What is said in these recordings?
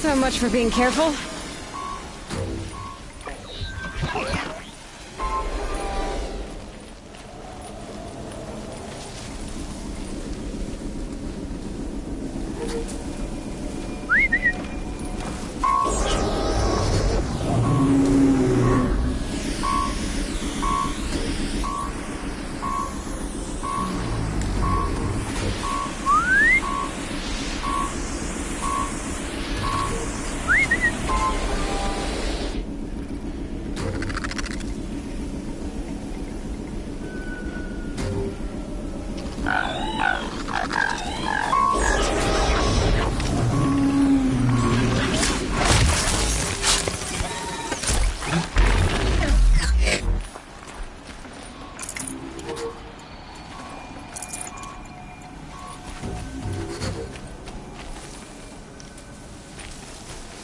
So much for being careful.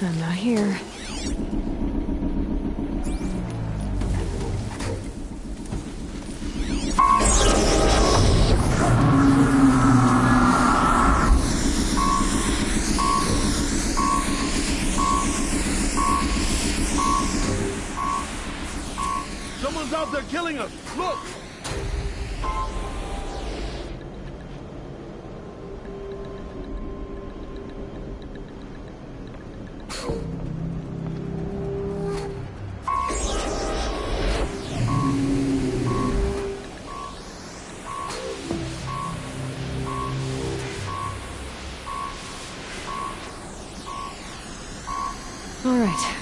I'm not here. Someone's out there killing us! Look! All right.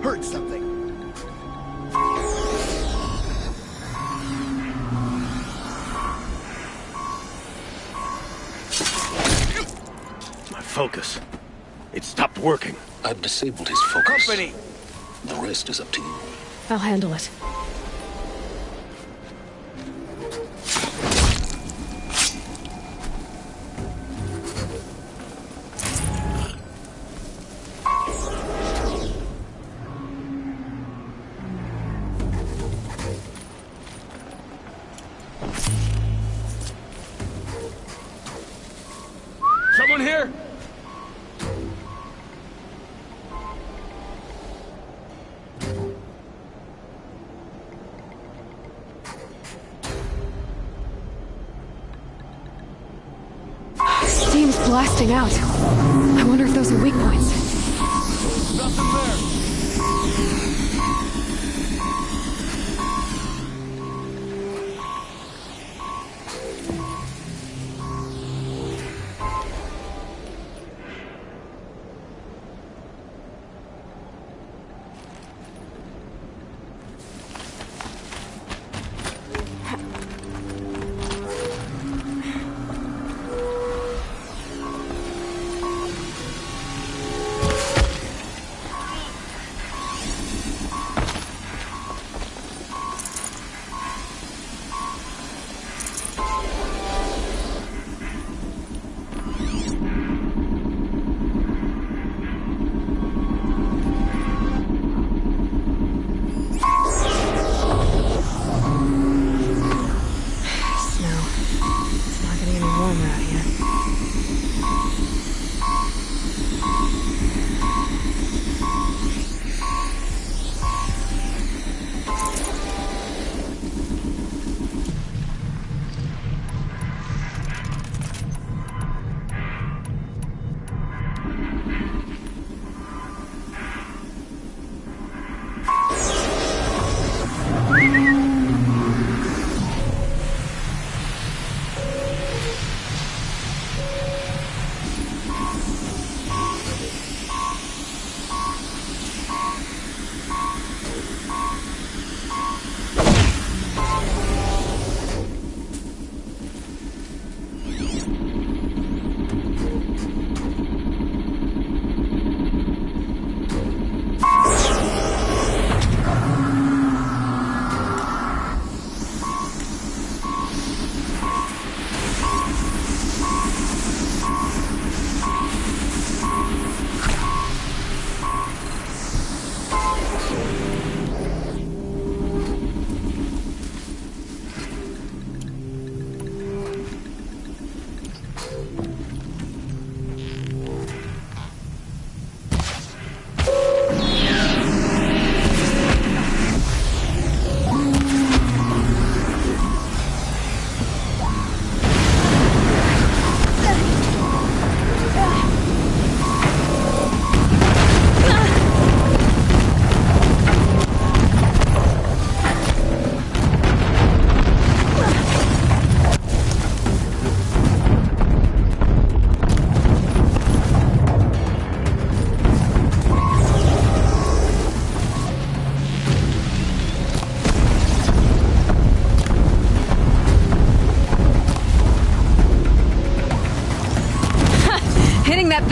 Heard something. My focus. It stopped working. I've disabled his focus. Company! The rest is up to you. I'll handle it. Someone here? Steam's blasting out. I wonder if those are weak points. Nothing there.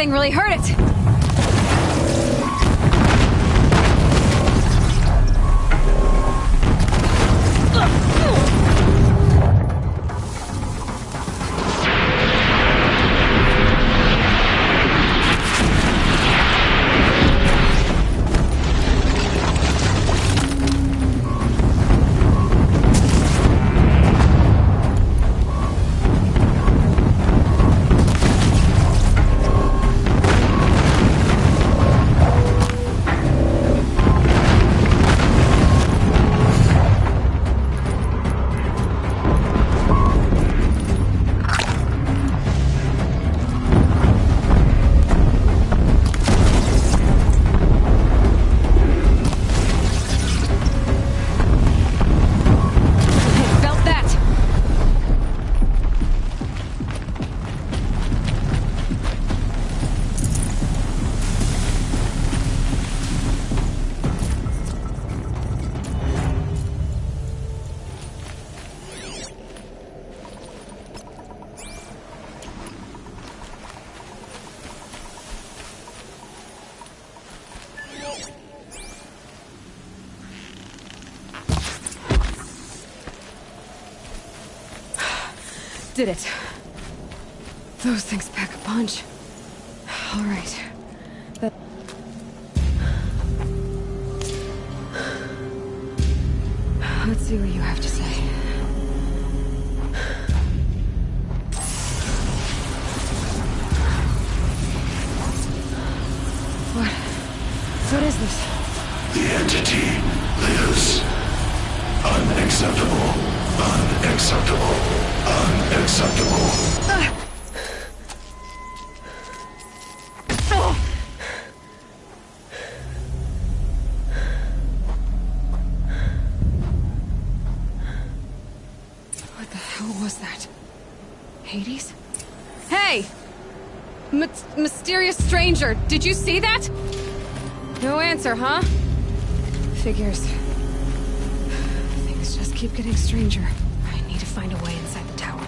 thing really hurt it. Did it. Those things pack a punch. All right. Let's see what you have to say. What is this? The entity lives. Unacceptable. Unacceptable. Unacceptable. What the hell was that? Hades? Hey! Mysterious stranger, did you see that? No answer, huh? Figures. Things just keep getting stranger. I need to find a way inside the tower.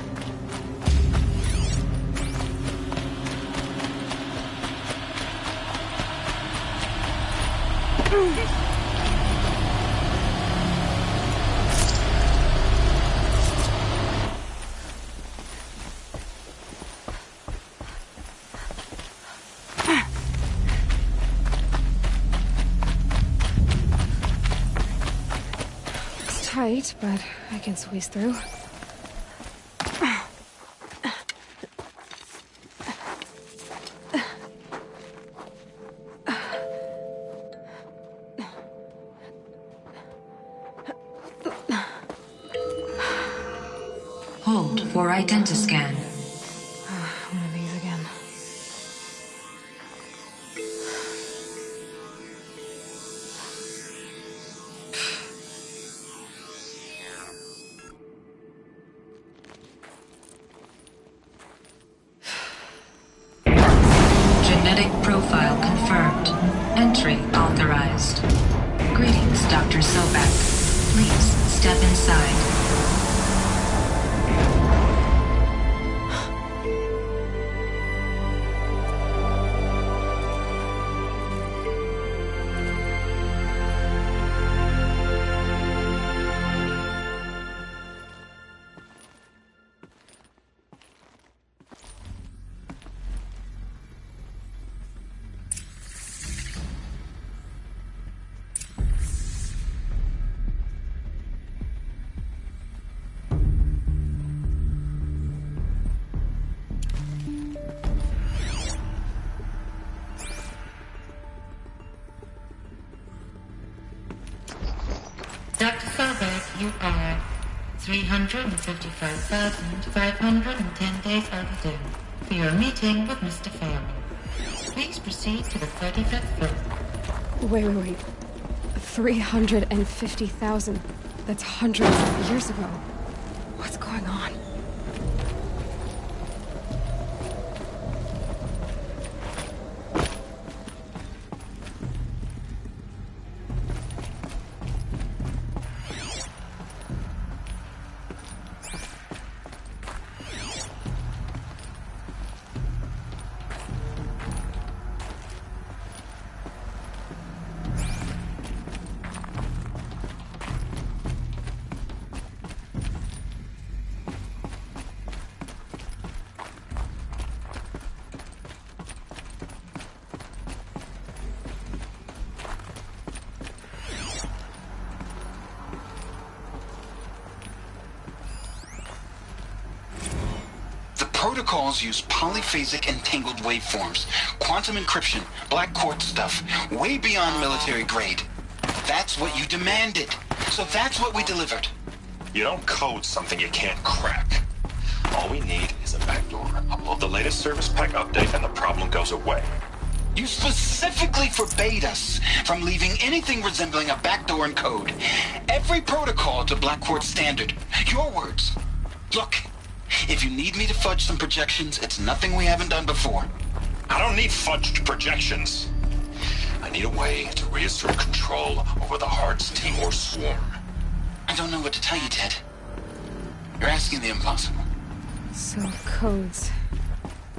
Tight, but I can squeeze through. Hold for identiscan. One of these again. Genetic profile confirmed. Entry authorized. Greetings, Dr. Sobek. Please step inside. Dr. Sobek, you are 355,510 days overdue for your meeting with Mr. Fairman. Please proceed to the 35th floor. Wait. 350,000. That's hundreds of years ago. What's going on? protocols use polyphasic entangled waveforms, quantum encryption, black quartz stuff, way beyond military grade. That's what you demanded. So that's what we delivered. You don't code something you can't crack. All we need is a backdoor. Upload the latest service pack update and the problem goes away. You specifically forbade us from leaving anything resembling a backdoor in code. Every protocol to Black Quartz standard. Your words. Look, if you need me to fudge some projections, it's nothing we haven't done before. I don't need fudged projections. I need a way to reassert control over the Heart's Timor swarm. I don't know what to tell you, Ted. You're asking the impossible. So, codes.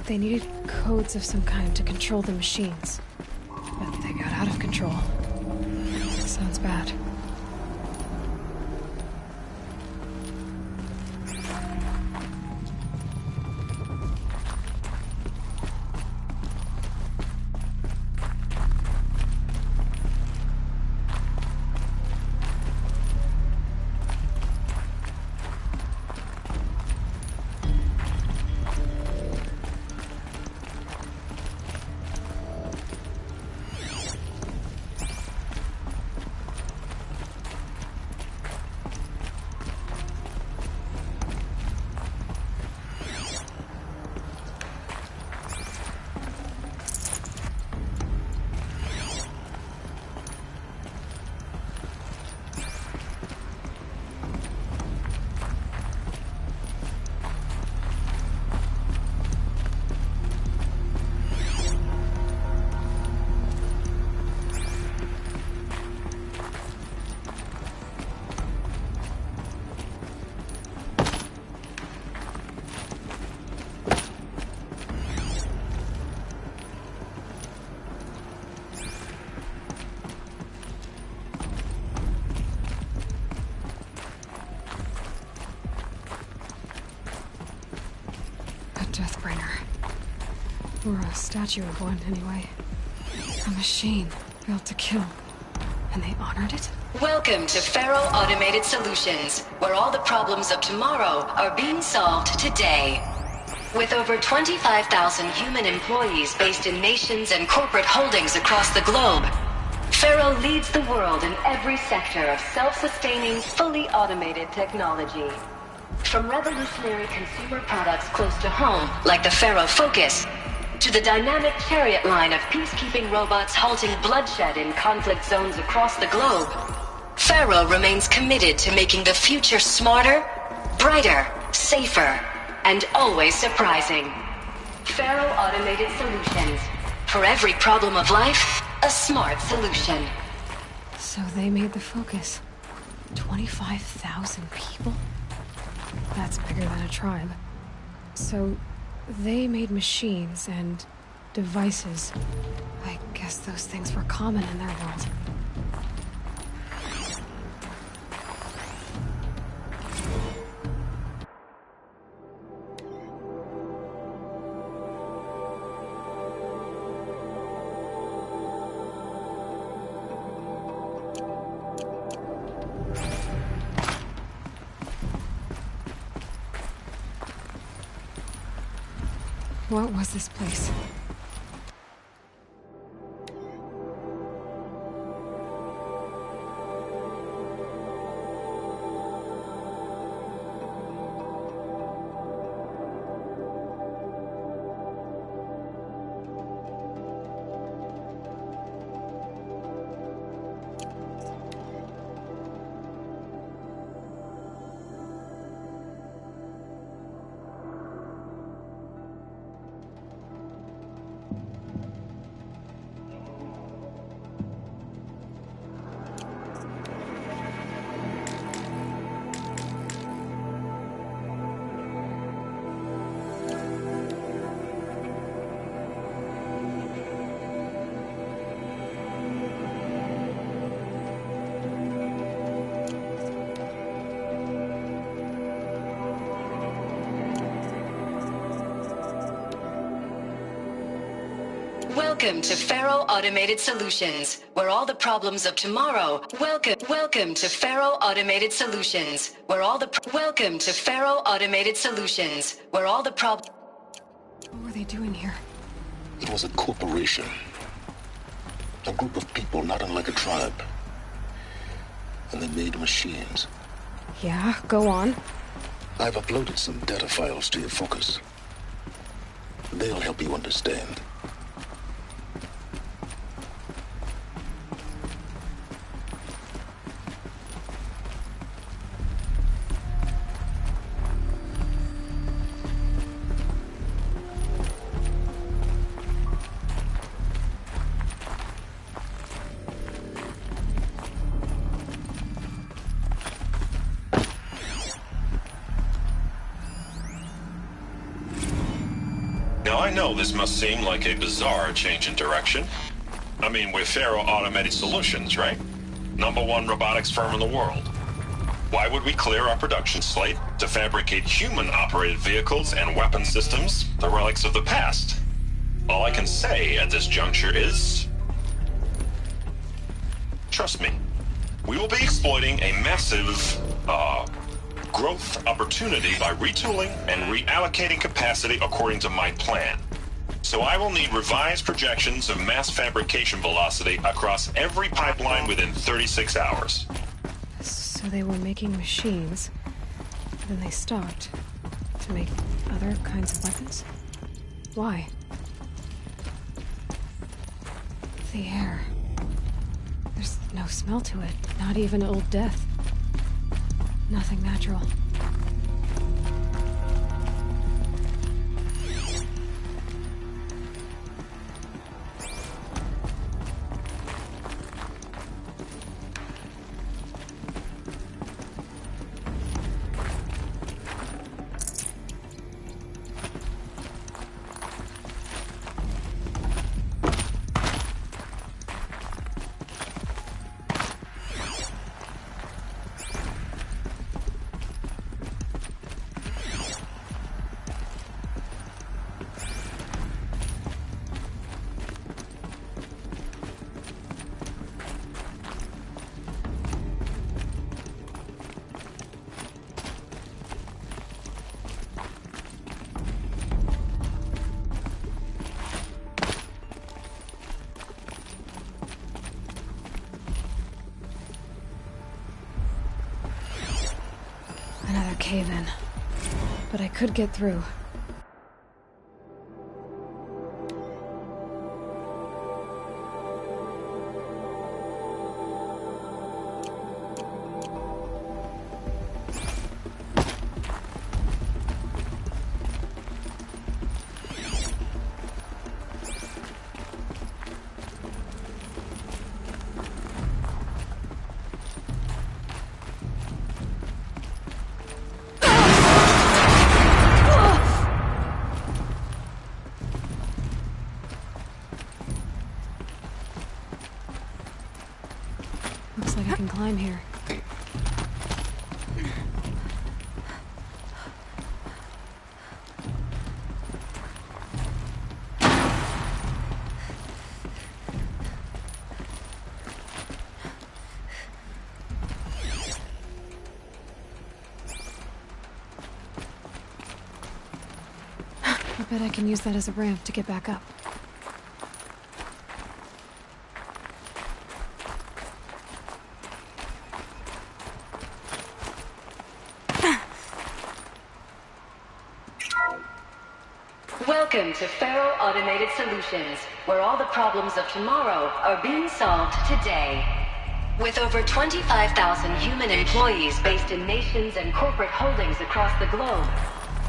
They needed codes of some kind to control the machines. But they got out of control. Sounds bad. Or a statue of one, anyway. A machine built to kill. And they honored it? Welcome to Faro Automated Solutions, where all the problems of tomorrow are being solved today. With over 25,000 human employees based in nations and corporate holdings across the globe, Faro leads the world in every sector of self-sustaining, fully automated technology. From revolutionary consumer products close to home, like the Faro Focus, to the dynamic chariot line of peacekeeping robots halting bloodshed in conflict zones across the globe, Faro remains committed to making the future smarter, brighter, safer, and always surprising. Faro Automated Solutions. For every problem of life, a smart solution. So they made the Focus. 25,000 people? That's bigger than a tribe. So they made machines and devices. I guess those things were common in their world. What was this place? Welcome to Faro Automated Solutions, where all the problems of tomorrow. Welcome to Faro Automated Solutions, where all the Welcome to Faro Automated Solutions, where all the What were they doing here? It was a corporation. A group of people not unlike a tribe. And they made machines. Yeah, go on. I've uploaded some data files to your focus. They'll help you understand. Now, I know this must seem like a bizarre change in direction. I mean, we're Faro Automated Solutions, right? #1 robotics firm in the world. Why would we clear our production slate to fabricate human-operated vehicles and weapon systems, the relics of the past? All I can say at this juncture is... trust me, we will be exploiting a massive, growth opportunity by retooling and reallocating capacity according to my plan. So I will need revised projections of mass fabrication velocity across every pipeline within 36 hours. So they were making machines, but then they stopped to make other kinds of weapons? Why? The air. There's no smell to it, not even Old Death. Nothing natural. Another cave-in. But I could get through. Looks like I can climb here. I bet I can use that as a ramp to get back up. Welcome to Faro Automated Solutions, where all the problems of tomorrow are being solved today. With over 25,000 human employees based in nations and corporate holdings across the globe,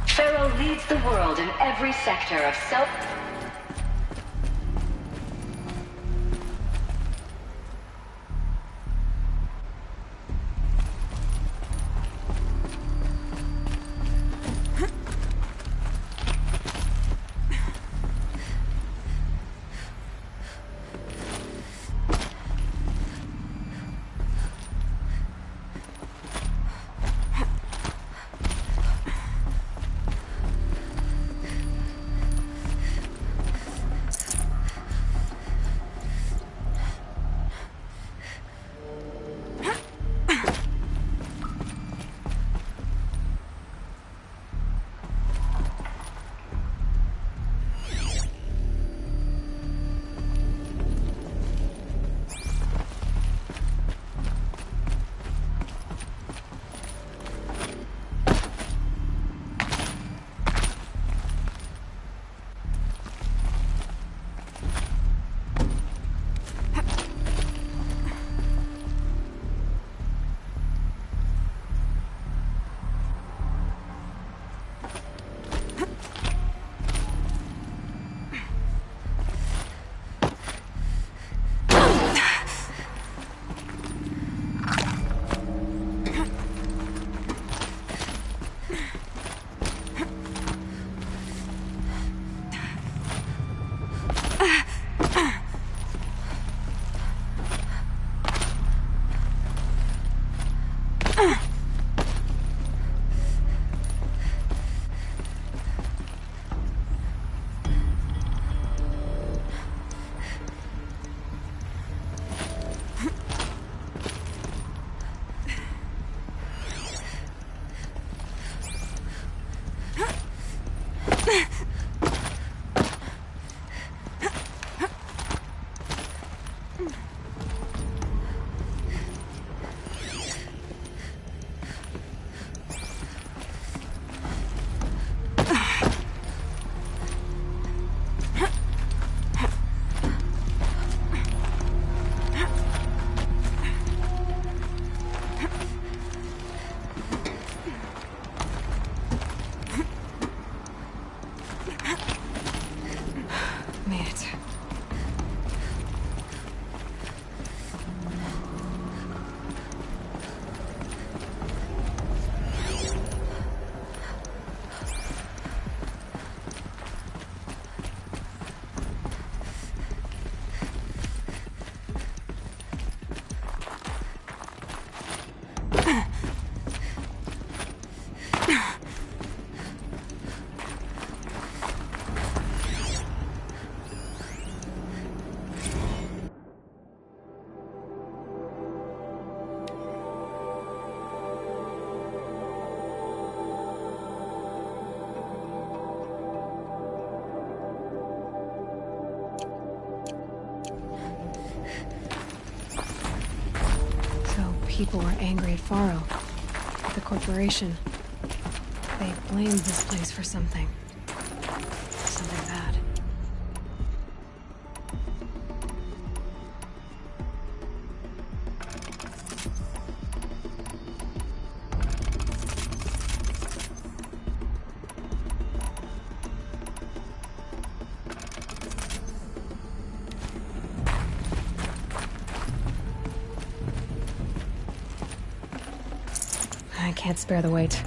Faro leads the world in every sector of self... People were angry at Faro, at the corporation. They blamed this place for something. Something bad. I can't spare the weight.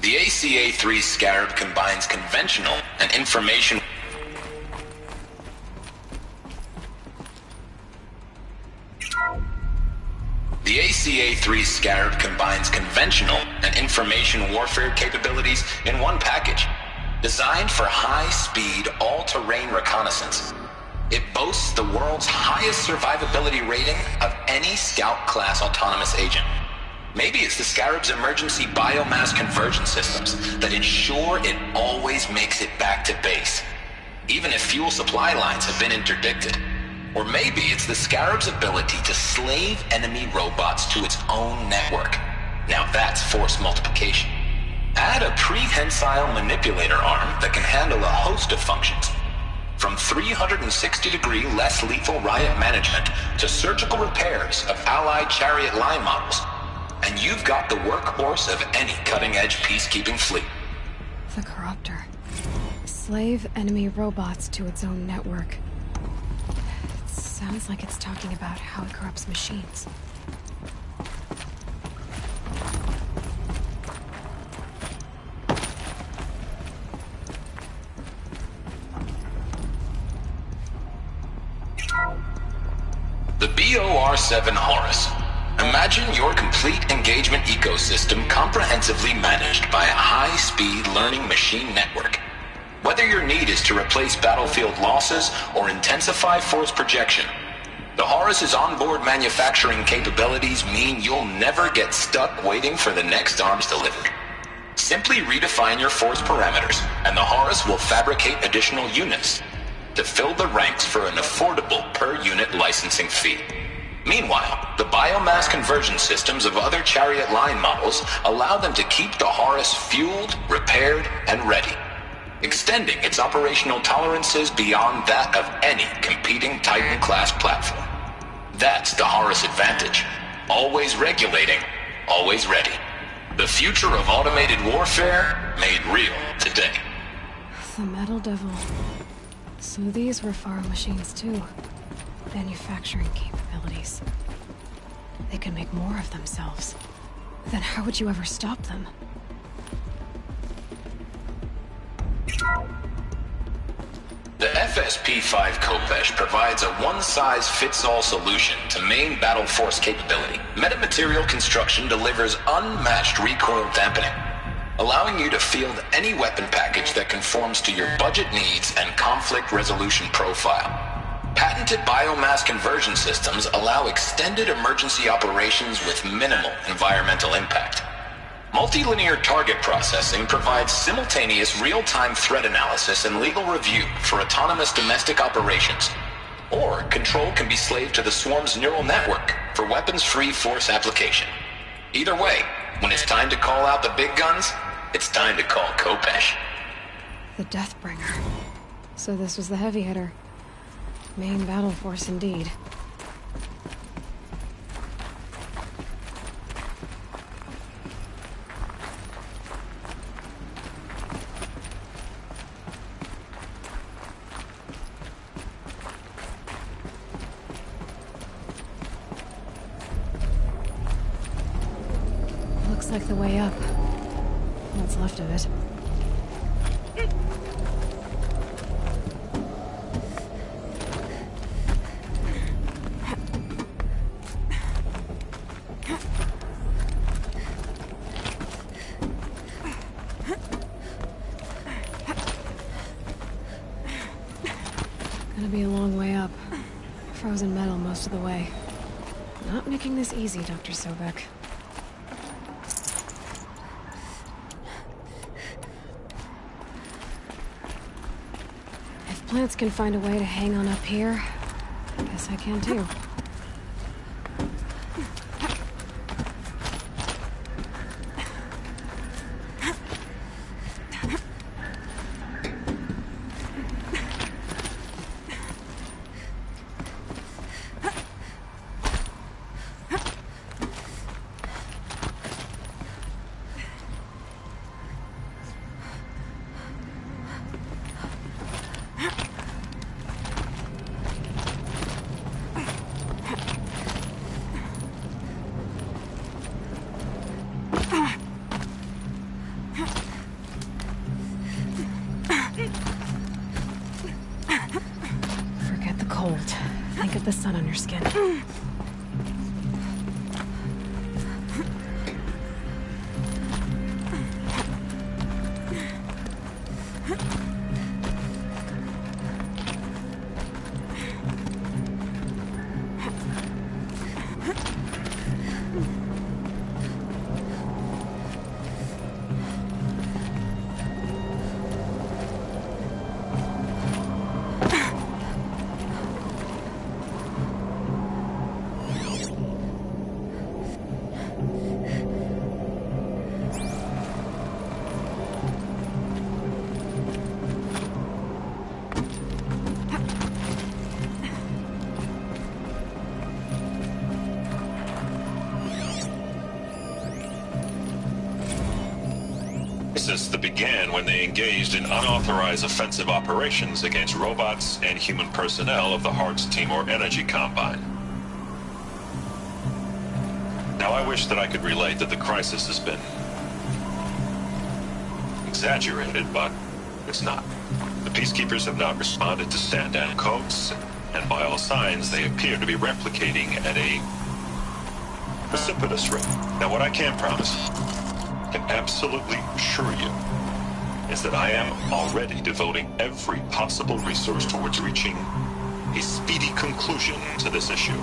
The ACA-3 Scarab combines conventional and information... The ACA-3 Scarab combines conventional and information warfare capabilities in one package, designed for high-speed, all-terrain reconnaissance. It boasts the world's highest survivability rating of any Scout-class autonomous agent. Maybe it's the Scarab's emergency biomass conversion systems that ensure it always makes it back to base, even if fuel supply lines have been interdicted. Or maybe it's the Scarab's ability to slave enemy robots to its own network. Now that's force multiplication. Add a prehensile manipulator arm that can handle a host of functions, from 360-degree less lethal riot management to surgical repairs of Allied chariot line models. And you've got the workhorse of any cutting-edge peacekeeping fleet. The Corruptor. Slave enemy robots to its own network. It sounds like it's talking about how it corrupts machines. The BOR-7 Horus. Imagine your complete engagement ecosystem comprehensively managed by a high-speed learning machine network. Whether your need is to replace battlefield losses or intensify force projection, the Horus's onboard manufacturing capabilities mean you'll never get stuck waiting for the next arms delivery. Simply redefine your force parameters, and the Horus will fabricate additional units to fill the ranks for an affordable per-unit licensing fee. Meanwhile, the biomass conversion systems of other Chariot line models allow them to keep the Horus fueled, repaired, and ready, extending its operational tolerances beyond that of any competing Titan-class platform. That's the Horus advantage. Always regulating, always ready. The future of automated warfare made real today. The Metal Devil. So these were Faro machines too. Manufacturing capabilities. They can make more of themselves. Then how would you ever stop them? The FSP-5 Kopesh provides a one-size-fits-all solution to main battle force capability. Metamaterial construction delivers unmatched recoil dampening, allowing you to field any weapon package that conforms to your budget needs and conflict resolution profile. Patented biomass conversion systems allow extended emergency operations with minimal environmental impact. Multilinear target processing provides simultaneous real-time threat analysis and legal review for autonomous domestic operations. Or control can be slaved to the swarm's neural network for weapons-free force application. Either way, when it's time to call out the big guns, it's time to call Kopesh. The Deathbringer. So this was the heavy hitter. Main battle force indeed. Looks like the way up. What's left of it. Gonna be a long way up. Frozen metal most of the way. Not making this easy, Dr. Sobek. If plants can find a way to hang on up here, I guess I can too. Forget the cold. Think of the sun on your skin. Crisis that began when they engaged in unauthorized offensive operations against robots and human personnel of the Hearts Timor Energy Combine. Now I wish that I could relate that the crisis has been exaggerated, but it's not. The Peacekeepers have not responded to stand-down codes, and by all signs they appear to be replicating at a precipitous rate. Now what I can promise, can absolutely assure you, is that I am already devoting every possible resource towards reaching a speedy conclusion to this issue.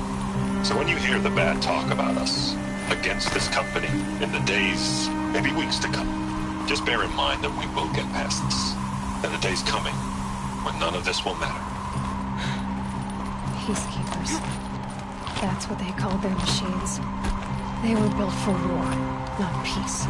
So when you hear the bad talk about us against this company in the days, maybe weeks to come, Just bear in mind that we will get past this. And the day's coming when none of this will matter. Peacekeepers. That's what they called their machines. They were built for war, not peace.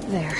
There.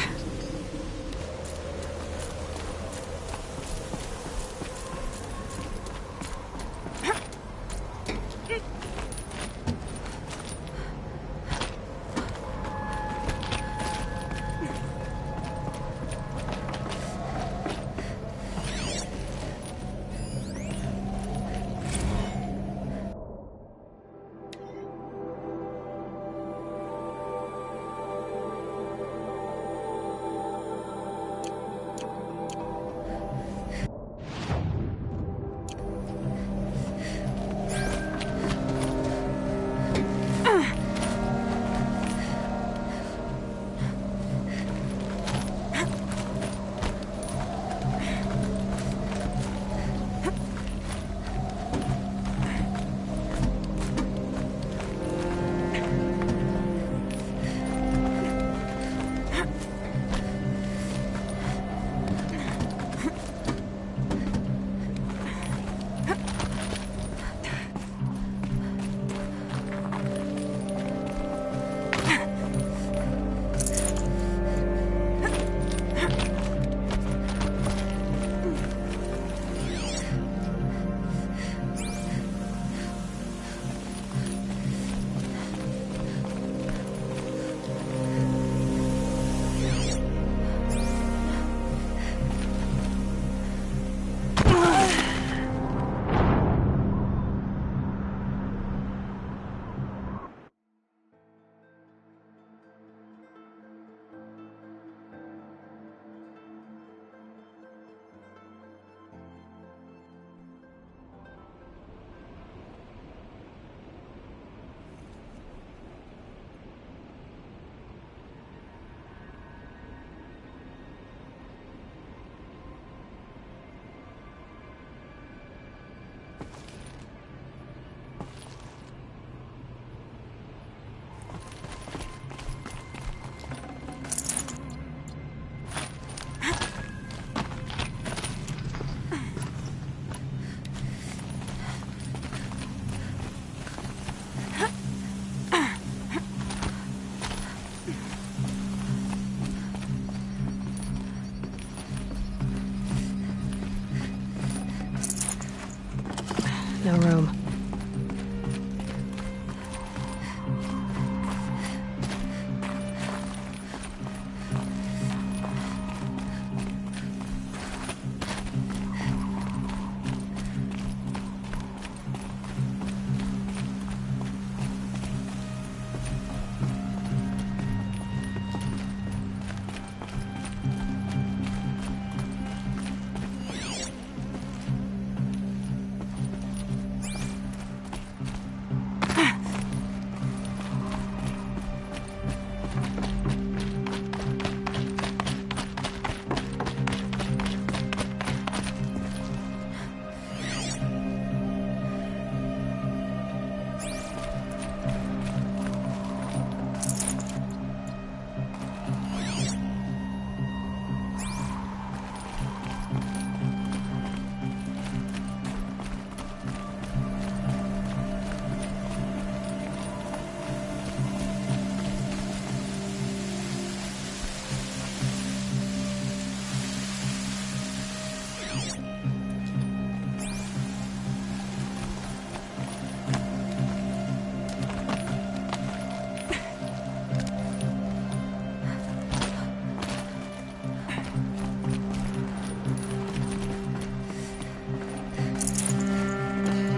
No room.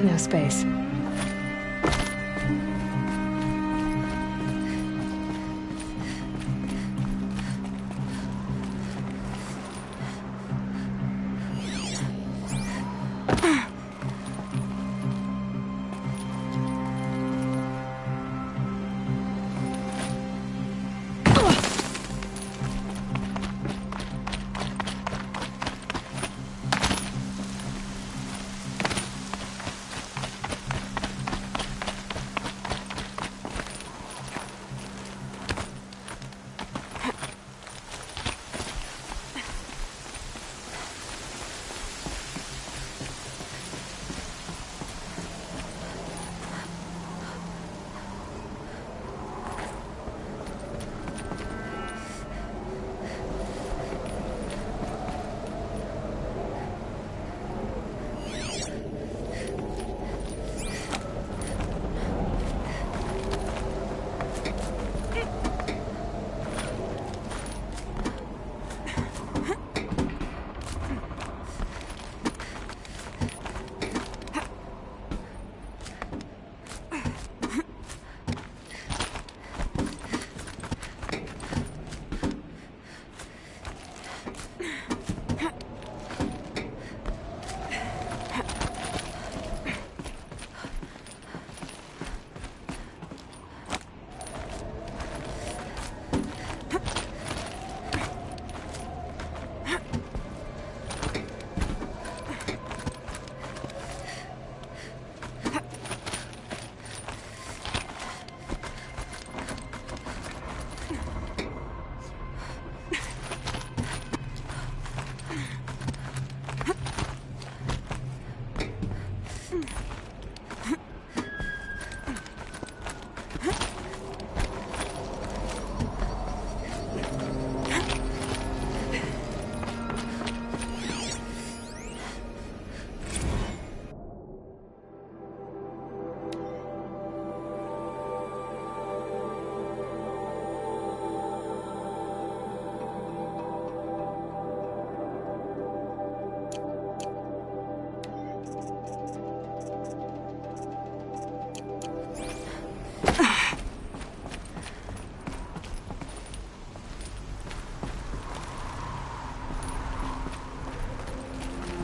No space.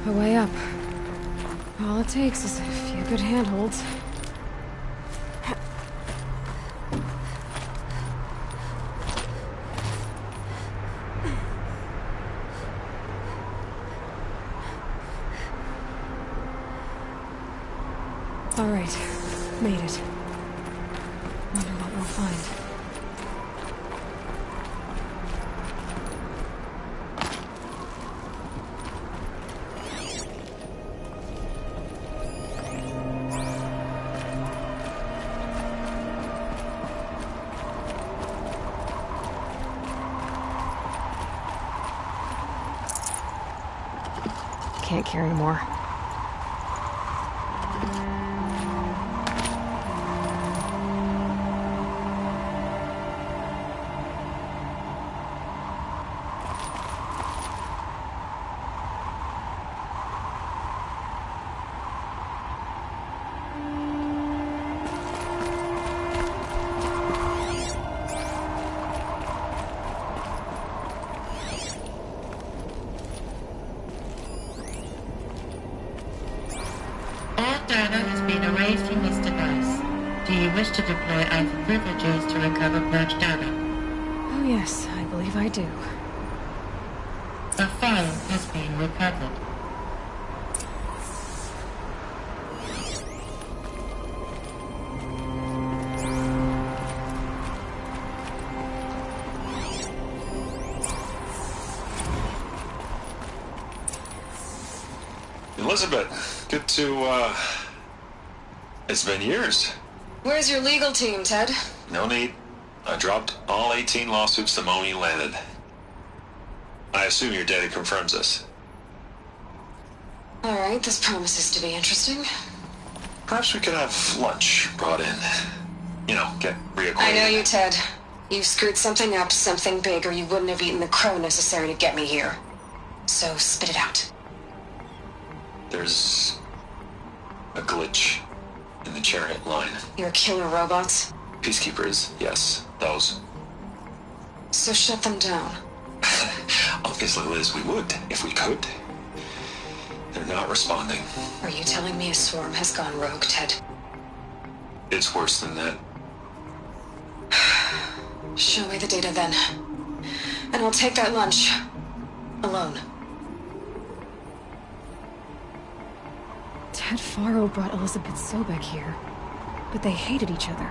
A way up. All it takes is a few good handholds. All right, made it. Wonder what we'll find. Can't carry more. Data has been erased from this device. Do you wish to deploy either privileges to recover purged data? Oh yes, I believe I do. A file has been recovered. Elizabeth, good to, it's been years. Where's your legal team, Ted? No need. I dropped all 18 lawsuits the moment you landed. I assume your data confirms this. All right, this promises to be interesting. Perhaps we could have lunch brought in. You know, get reacquainted. I know you, Ted. You've screwed something up, something big, or you wouldn't have eaten the crow necessary to get me here. So spit it out. There's a glitch in the chariot line. Your killer robots? Peacekeepers, yes, those. So shut them down. Obviously, Liz, we would, if we could. They're not responding. Are you telling me a swarm has gone rogue, Ted? It's worse than that. Show me the data then. And I'll take that lunch. Alone. Ted Faro brought Elizabeth Sobek here, but they hated each other.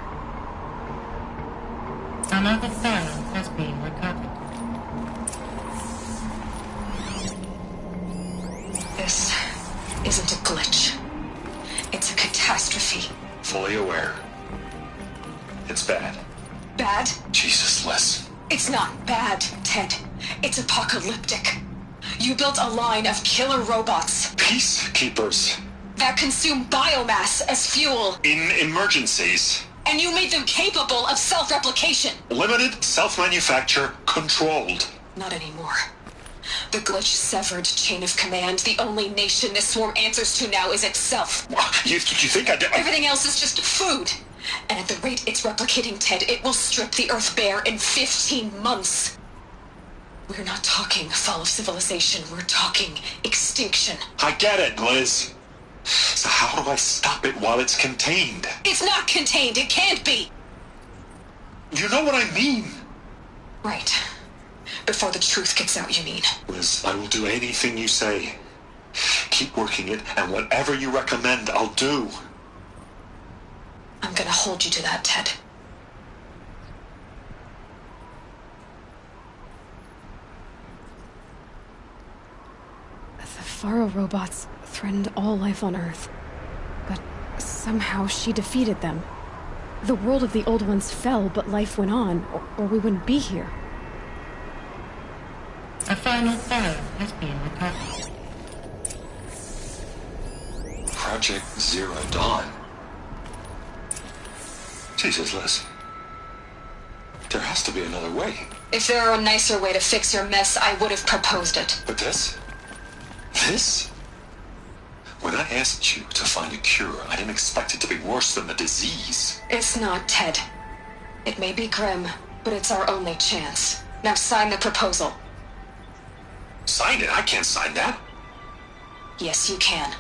Another file has been recovered. This isn't a glitch. It's a catastrophe. Fully aware. It's bad. Bad? Jesus, Liz. It's not bad, Ted. It's apocalyptic. You built a line of killer robots Peacekeepers. that consume biomass as fuel, In emergencies. and you made them capable of self-replication. Limited, self-manufacture, controlled. Not anymore. The glitch severed chain of command. The only nation this swarm answers to now is itself. You think I did? Everything else is just food. And at the rate it's replicating, Ted, it will strip the Earth bare in 15 months. We're not talking fall of civilization. We're talking extinction. I get it, Liz. So how do I stop it while it's contained? It's not contained. It can't be. You know what I mean. Right. Before the truth gets out, you mean? Liz, I will do anything you say. Keep working it, and whatever you recommend, I'll do. I'm gonna hold you to that, Ted. The Faro robots threatened all life on Earth. But somehow she defeated them. The world of the old ones fell, but life went on, or we wouldn't be here. A final file has been recovered. Project Zero Dawn. Jesus, Liz. There has to be another way. If there were a nicer way to fix your mess, I would have proposed it. But this? This? When I asked you to find a cure, I didn't expect it to be worse than the disease. It's not, Ted. It may be grim, but it's our only chance. Now sign the proposal. Sign it? I can't sign that. Yes, you can.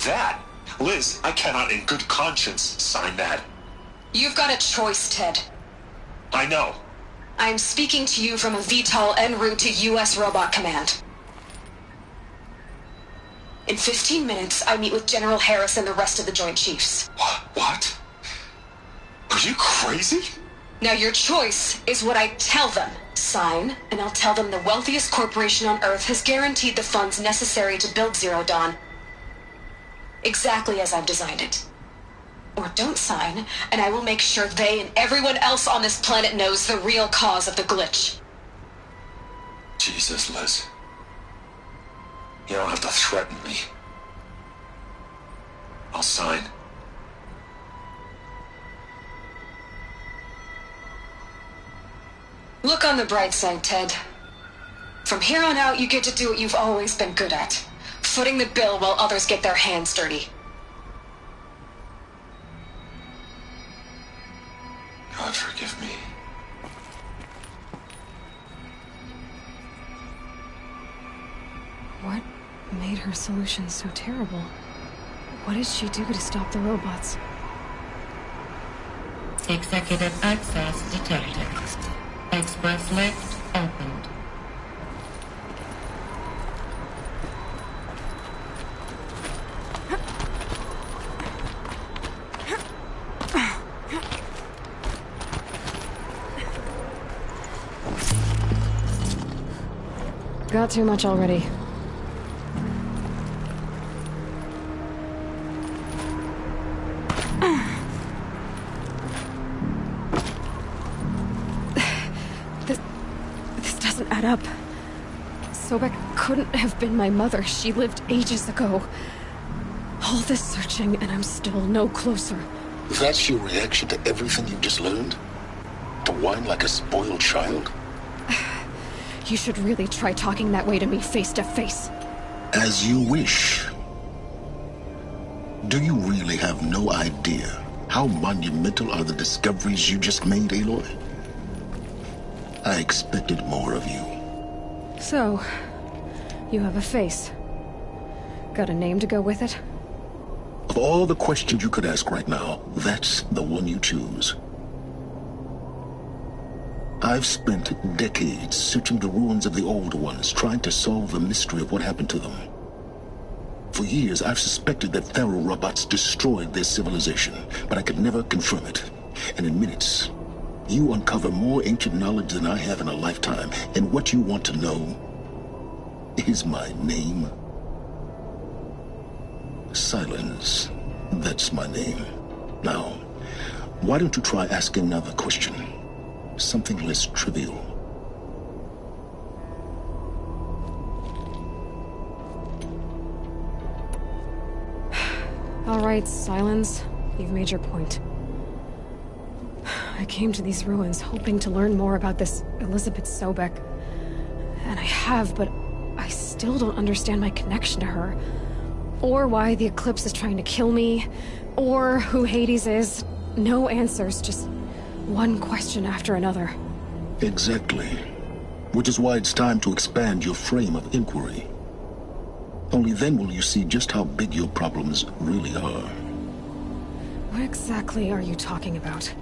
That? Liz, I cannot in good conscience sign that. You've got a choice, Ted. I know. I'm speaking to you from a VTOL en route to U.S. Robot Command. In 15 minutes, I meet with General Harris and the rest of the Joint Chiefs. What? Are you crazy? Now your choice is what I tell them. Sign, and I'll tell them the wealthiest corporation on Earth has guaranteed the funds necessary to build Zero Dawn. Exactly as I've designed it. Or don't sign, and I will make sure they and everyone else on this planet knows the real cause of the glitch. Jesus, Liz. You don't have to threaten me. I'll sign. Look on the bright side, Ted. From here on out, you get to do what you've always been good at. Footing the bill while others get their hands dirty. God forgive me. What made her solution so terrible? What did she do to stop the robots? Executive access detected. Express lift opened. Got too much already. This doesn't add up. Sobek couldn't have been my mother. She lived ages ago. All this searching, and I'm still no closer. That's your reaction to everything you've just learned? To whine like a spoiled child? You should really try talking that way to me face to face. As you wish. Do you really have no idea how monumental are the discoveries you just made, Aloy? I expected more of you. So, you have a face. Got a name to go with it? Of all the questions you could ask right now, that's the one you choose. I've spent decades searching the ruins of the old ones, trying to solve the mystery of what happened to them. For years, I've suspected that Faro robots destroyed their civilization, but I could never confirm it. And in minutes, you uncover more ancient knowledge than I have in a lifetime, and what you want to know is my name. Silence. That's my name. Now, why don't you try asking another question? Something less trivial. All right, Silence. You've made your point. I came to these ruins hoping to learn more about this Elizabeth Sobek. And I have, but I still don't understand my connection to her. Or why the Eclipse is trying to kill me. Or who Hades is. No answers, just one question after another. Exactly. Which is why it's time to expand your frame of inquiry. Only then will you see just how big your problems really are. What exactly are you talking about?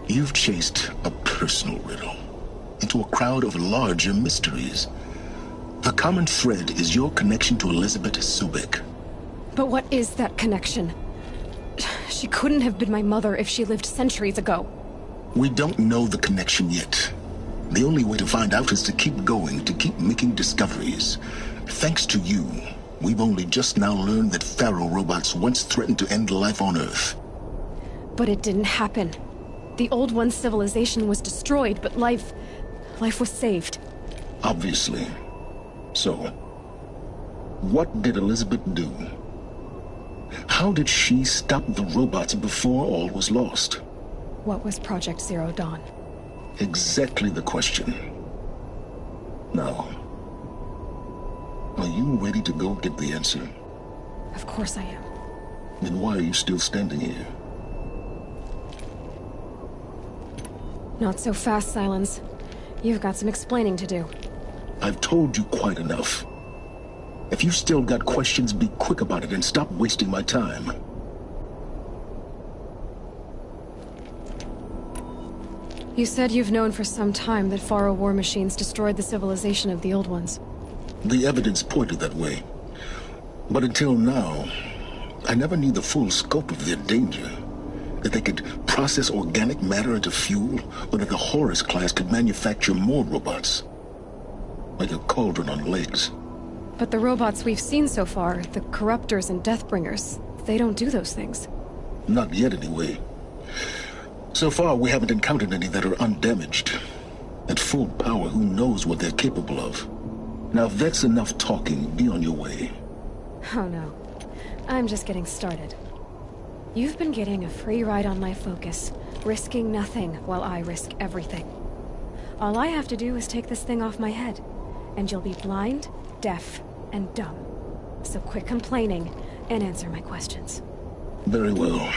You've chased a personal riddle into a crowd of larger mysteries. The common thread is your connection to Elizabeth Sobek. But what is that connection? She couldn't have been my mother if she lived centuries ago. We don't know the connection yet. The only way to find out is to keep going, to keep making discoveries. Thanks to you, we've only just now learned that Faro robots once threatened to end life on Earth. But it didn't happen. The Old One's civilization was destroyed, but life was saved. Obviously. So, what did Elizabeth do? How did she stop the robots before all was lost? What was Project Zero Dawn? Exactly the question. Now, are you ready to go get the answer? Of course I am. Then why are you still standing here? Not so fast, Silence. You've got some explaining to do. I've told you quite enough. If you've still got questions, be quick about it and stop wasting my time. You said you've known for some time that Faro war machines destroyed the civilization of the old ones. The evidence pointed that way. But until now, I never knew the full scope of their danger. That they could process organic matter into fuel, or that the Horus class could manufacture more robots. Like a cauldron on legs. But the robots we've seen so far, the Corruptors and Deathbringers, they don't do those things. Not yet, anyway. So far, we haven't encountered any that are undamaged. At full power, who knows what they're capable of? Now, if that's enough talking, be on your way. Oh no. I'm just getting started. You've been getting a free ride on my focus, risking nothing while I risk everything. All I have to do is take this thing off my head, and you'll be blind, deaf, and dumb. So quit complaining and answer my questions. Very well.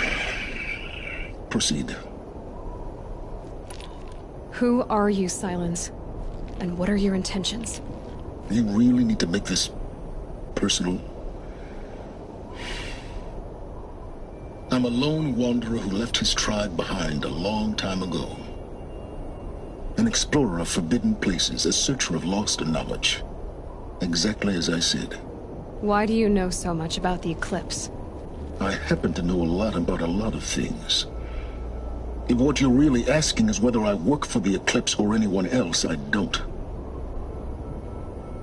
Proceed. Who are you, Silence? And what are your intentions? You really need to make this personal? I'm a lone wanderer who left his tribe behind a long time ago. An explorer of forbidden places, a searcher of lost knowledge. Exactly as I said. Why do you know so much about the Eclipse? I happen to know a lot about a lot of things. If what you're really asking is whether I work for the Eclipse or anyone else, I don't.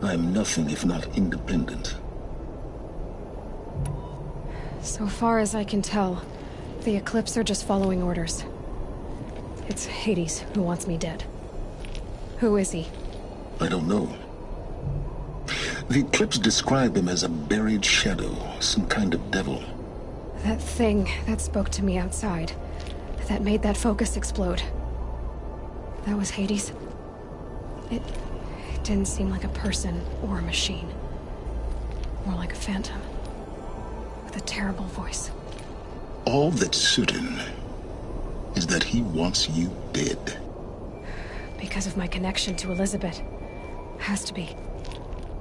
I am nothing if not independent. So far as I can tell, the Eclipse are just following orders. It's Hades who wants me dead. Who is he? I don't know. The Eclipse describe him as a buried shadow, some kind of devil. That thing that spoke to me outside, that made that focus explode. That was Hades? It didn't seem like a person or a machine. More like a phantom. With a terrible voice. All that's certain is that he wants you dead. Because of my connection to Elizabeth. Has to be.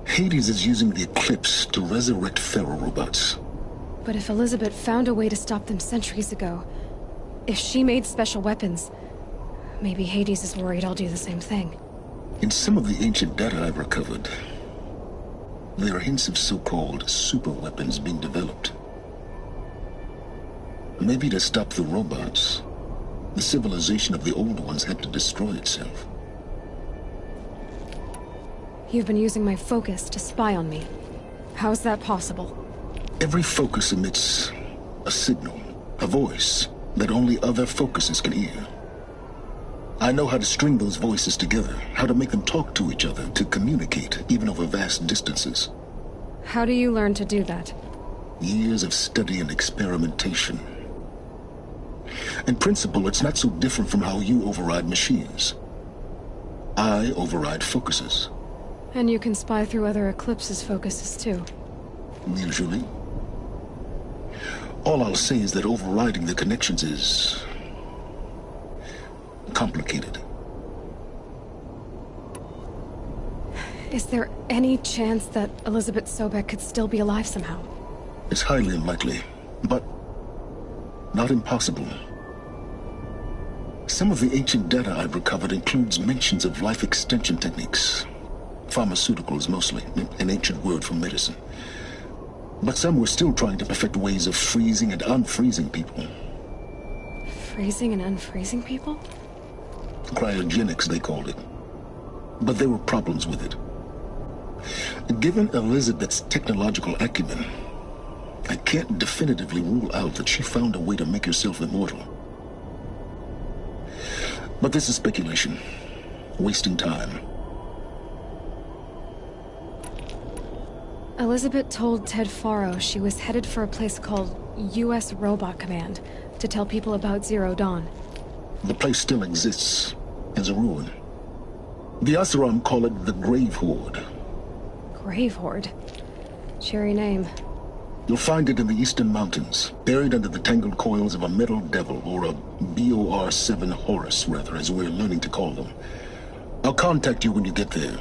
Hades is using the Eclipse to resurrect Pharaoh robots. But if Elizabeth found a way to stop them centuries ago, if she made special weapons, maybe Hades is worried I'll do the same thing. In some of the ancient data I've recovered, there are hints of so-called super weapons being developed. Maybe to stop the robots, the civilization of the old ones had to destroy itself. You've been using my focus to spy on me. How's that possible? Every focus emits a signal, a voice, that only other focuses can hear. I know how to string those voices together, how to make them talk to each other, to communicate, even over vast distances. How do you learn to do that? Years of study and experimentation. In principle, it's not so different from how you override machines. I override focuses. And you can spy through other Eclipse's focuses too. Usually. All I'll say is that overriding the connections is complicated. Is there any chance that Elizabeth Sobek could still be alive somehow? It's highly unlikely, but not impossible. Some of the ancient data I've recovered includes mentions of life extension techniques. Pharmaceuticals, mostly, an ancient word for medicine. But some were still trying to perfect ways of freezing and unfreezing people. Freezing and unfreezing people? Cryogenics, they called it. But there were problems with it. Given Elizabeth's technological acumen, I can't definitively rule out that she found a way to make herself immortal. But this is speculation. Wasting time. Elizabeth told Ted Faro she was headed for a place called U.S. Robot Command to tell people about Zero Dawn. The place still exists as a ruin. The Asuram call it the Grave Horde. Grave Horde? Cheery name. You'll find it in the eastern mountains, buried under the tangled coils of a metal devil, or a BOR-7 Horus, rather, as we're learning to call them. I'll contact you when you get there.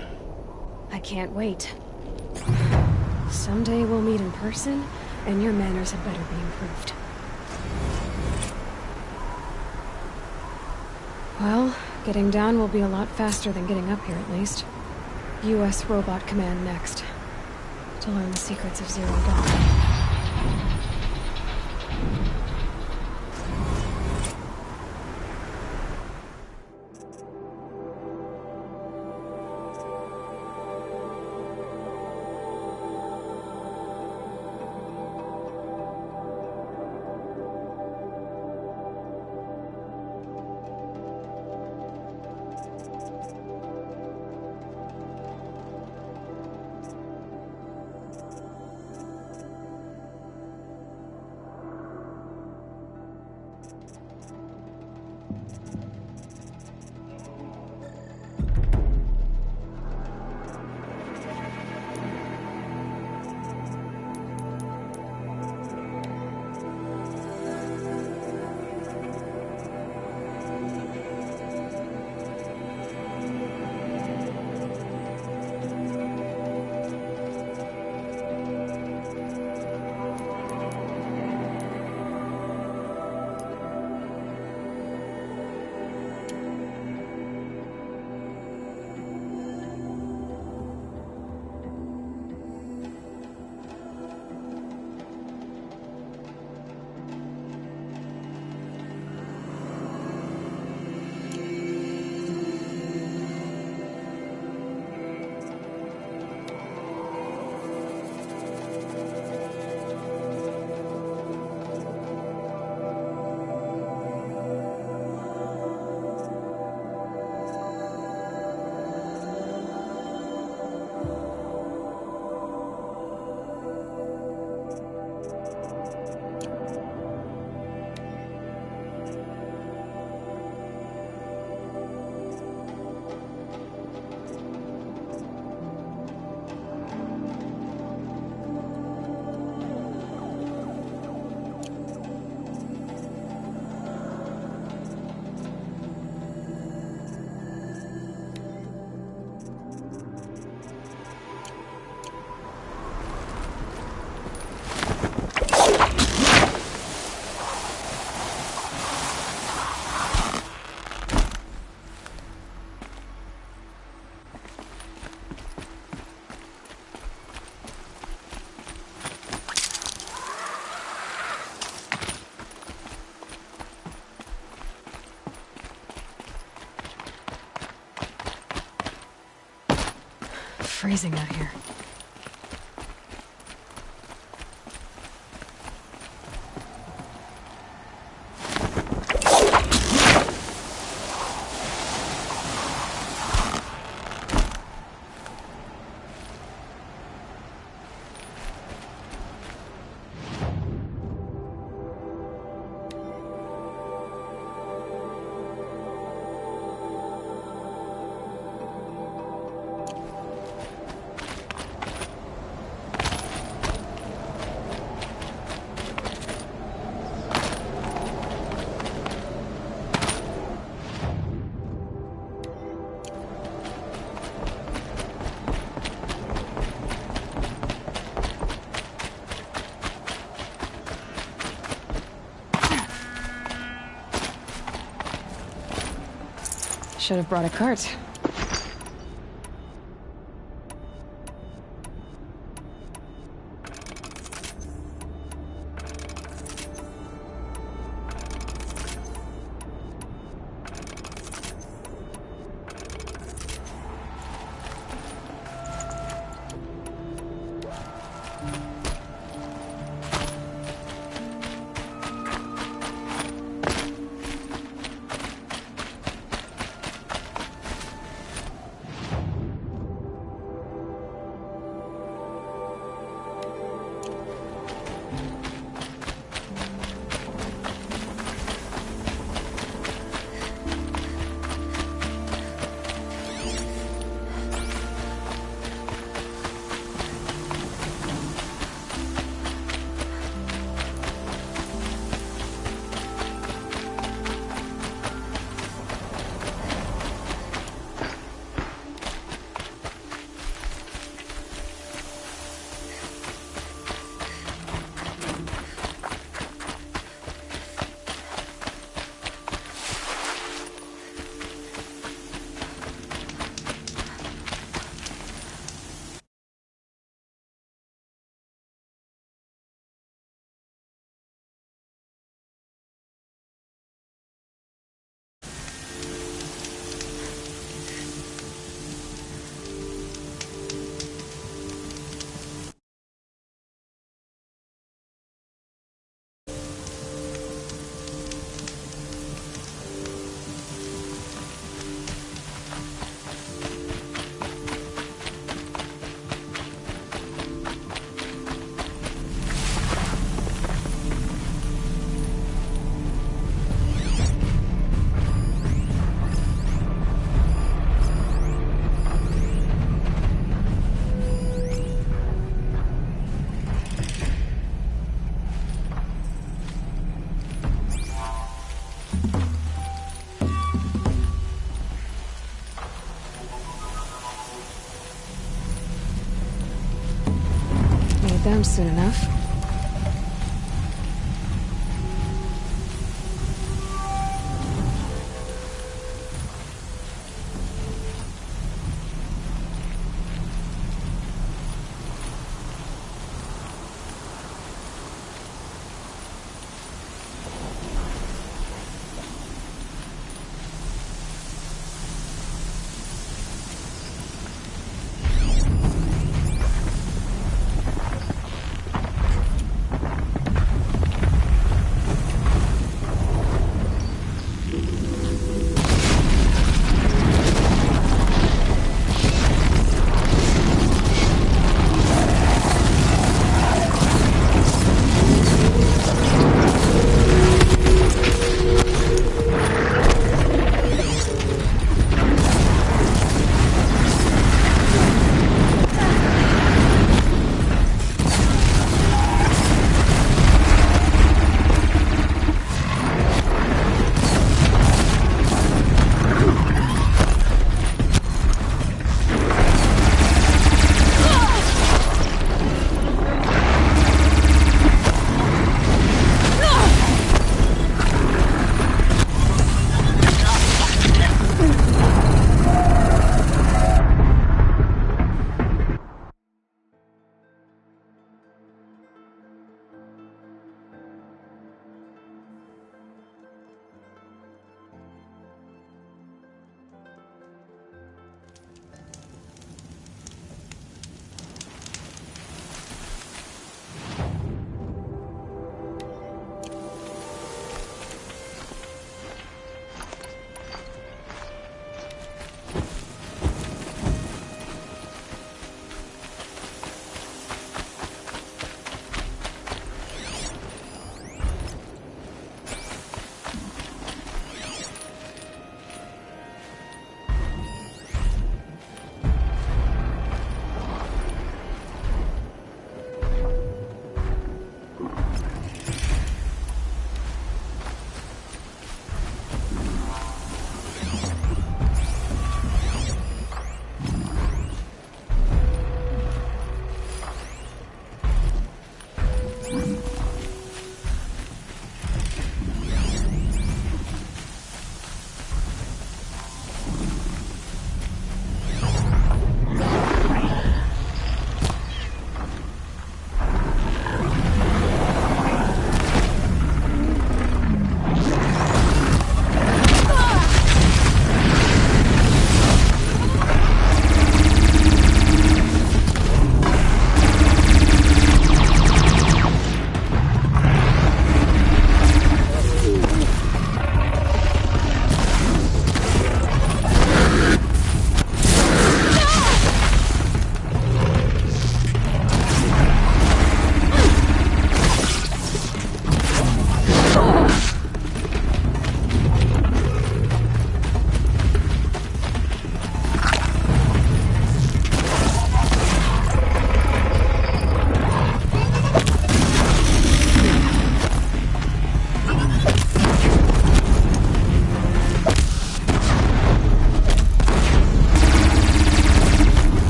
I can't wait. Someday we'll meet in person, and your manners had better be improved. Well, getting down will be a lot faster than getting up here, at least. U.S. Robot Command next, to learn the secrets of Zero Dawn. Freezing out here. Should have brought a cart. get them soon enough.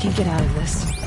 can get out of this.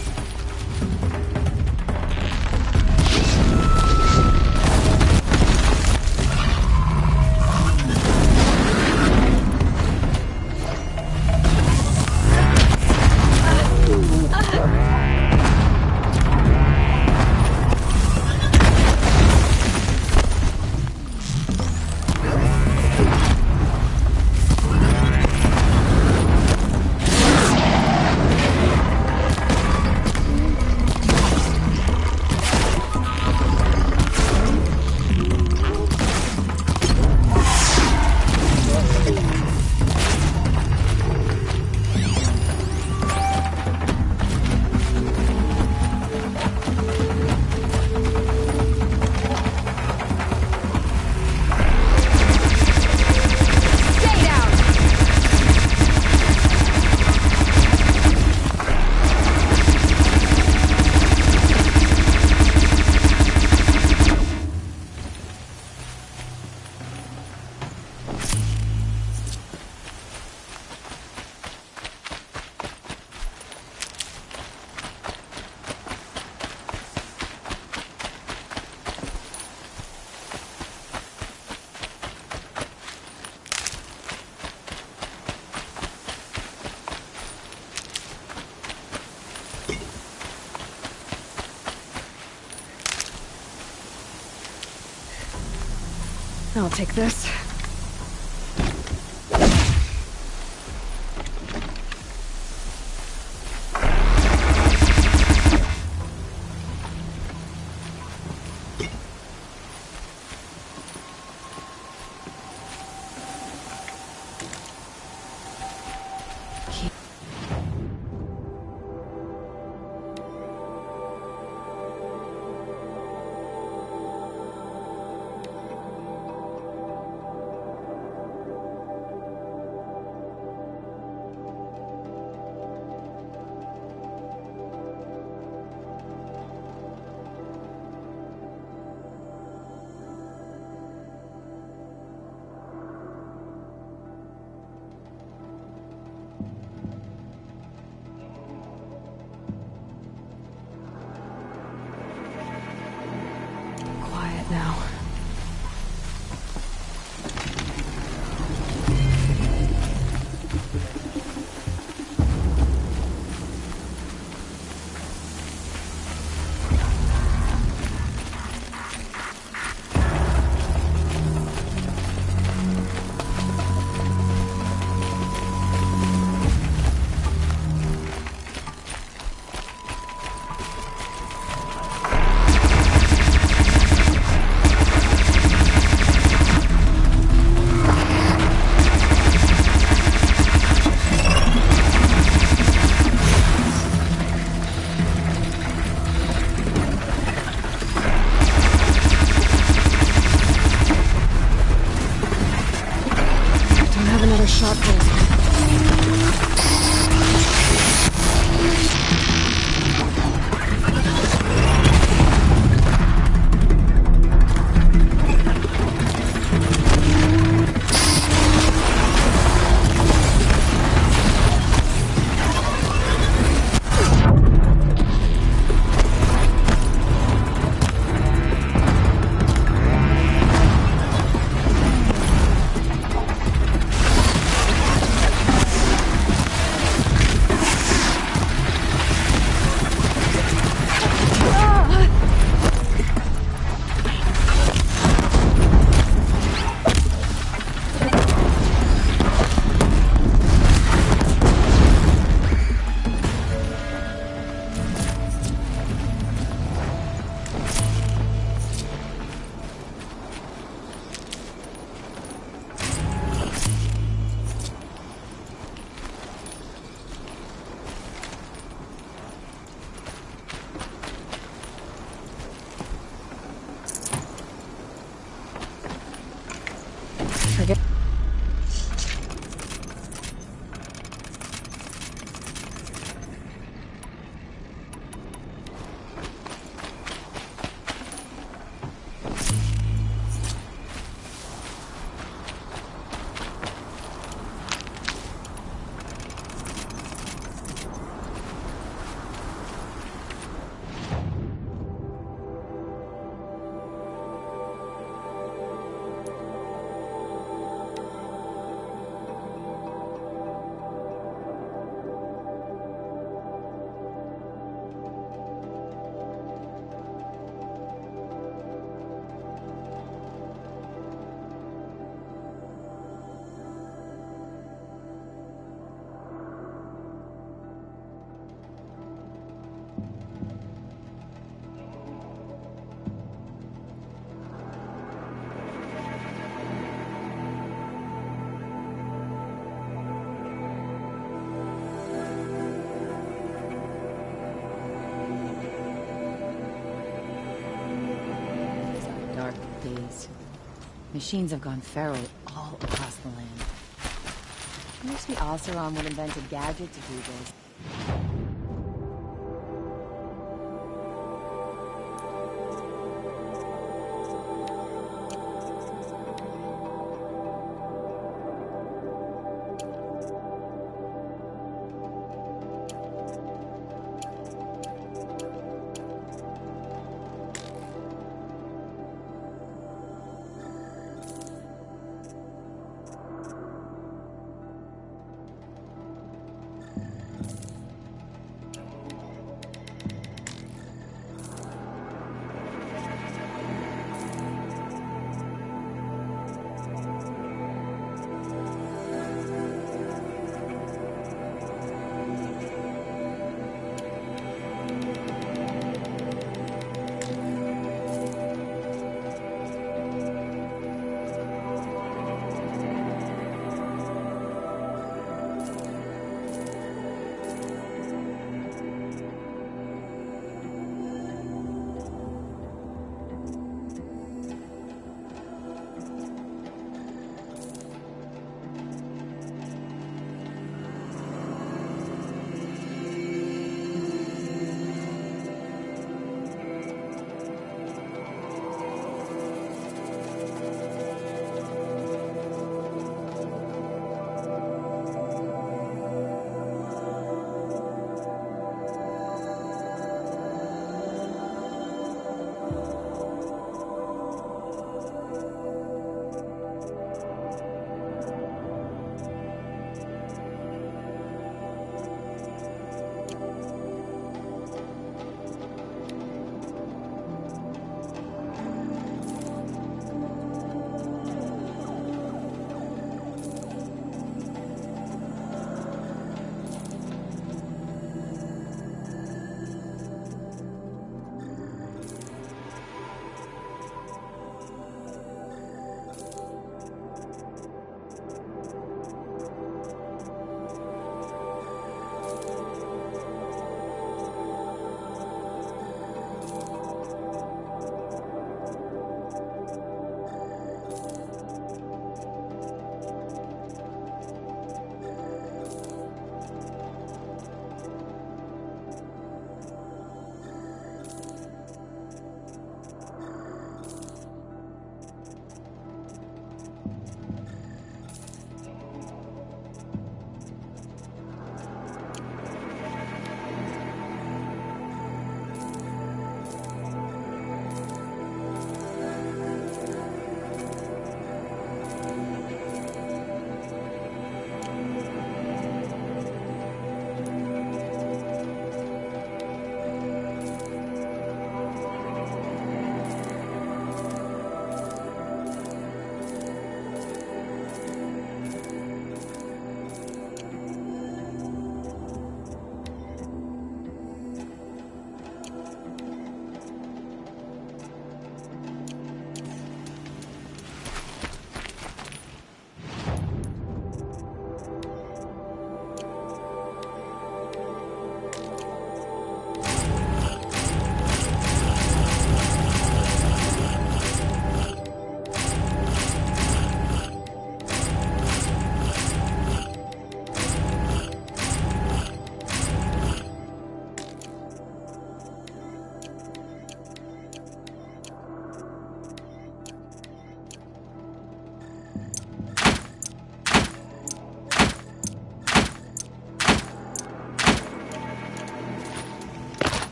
I'll take this. days. Machines have gone feral all across the land. It makes me Oseram would invent a gadget to do this.